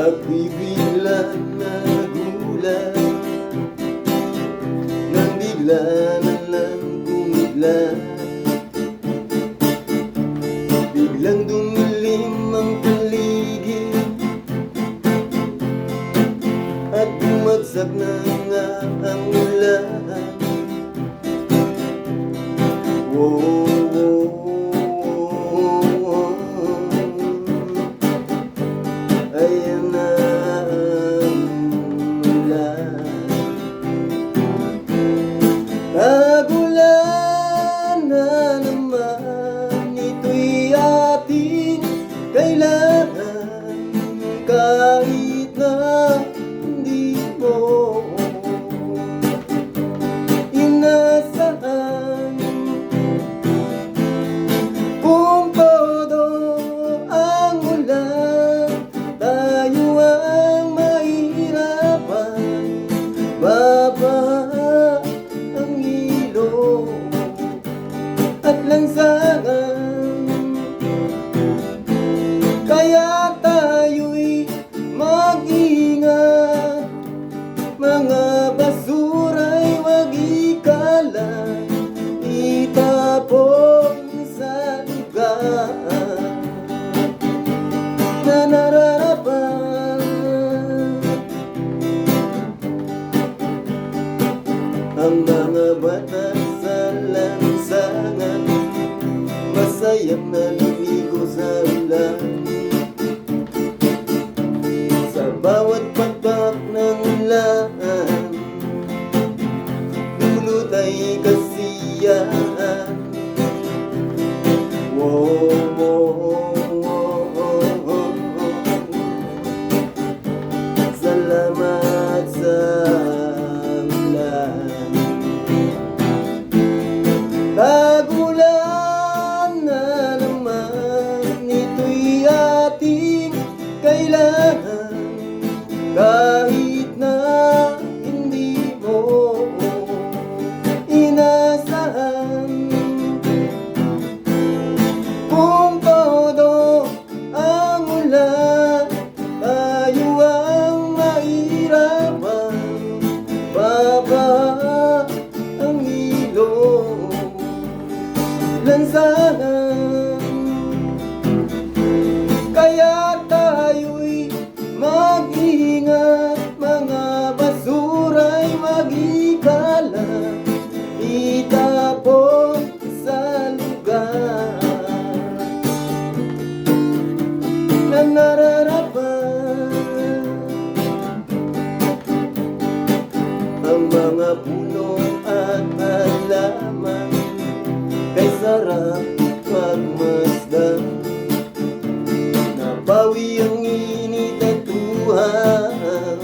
Ako'y biglang nagulat nang bigla na lang kumigla. Biglang dumilim ang paligid at bumagsak na nga ang ulan. Ayan na ang ulan. Tagulan na naman, ito'y ating kailangan. Kahit na hindi mo inasahan, kung todo ang ulan, tayo ang mahihirapan. Babaha ang ilog at lansangan, kaya tayo'y mag-ingat. Mga basura'y wag ikalat, itapon sa lugar na nararapat. Ang mga bata sa lansangan, masayang naliligo sa ulan. Sa bawat patak ng ulan, dulot ay kasiyahan. Salamat sa ulan. Tagulan na naman, ito'y ating kailangan. Kahit na hindi mo inasahan, kung todo ang ulan, tayo ang mahirapan. Babaha ang ilog, lansangan, kaya tayo'y mag-ingat. Mga basura'y wag ikalat, itapon sa lugar na nararapat. Ang mga puno at halaman, kay sarap pagmasdan. Nabawi ang init at tuhaw,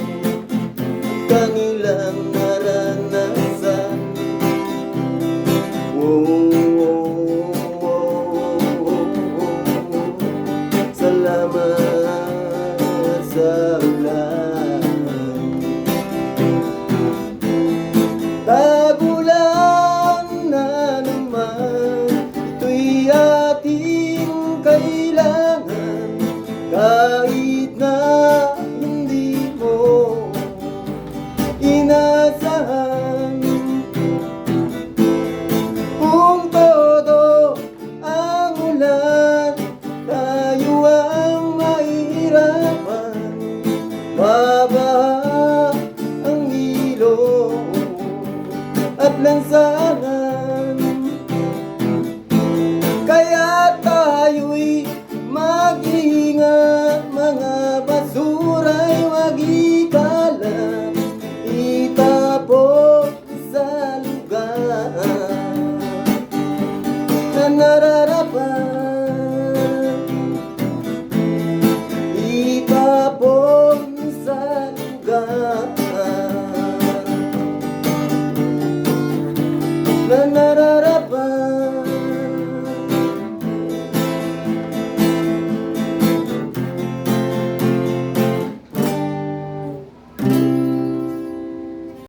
kanilang naranasan. Salamat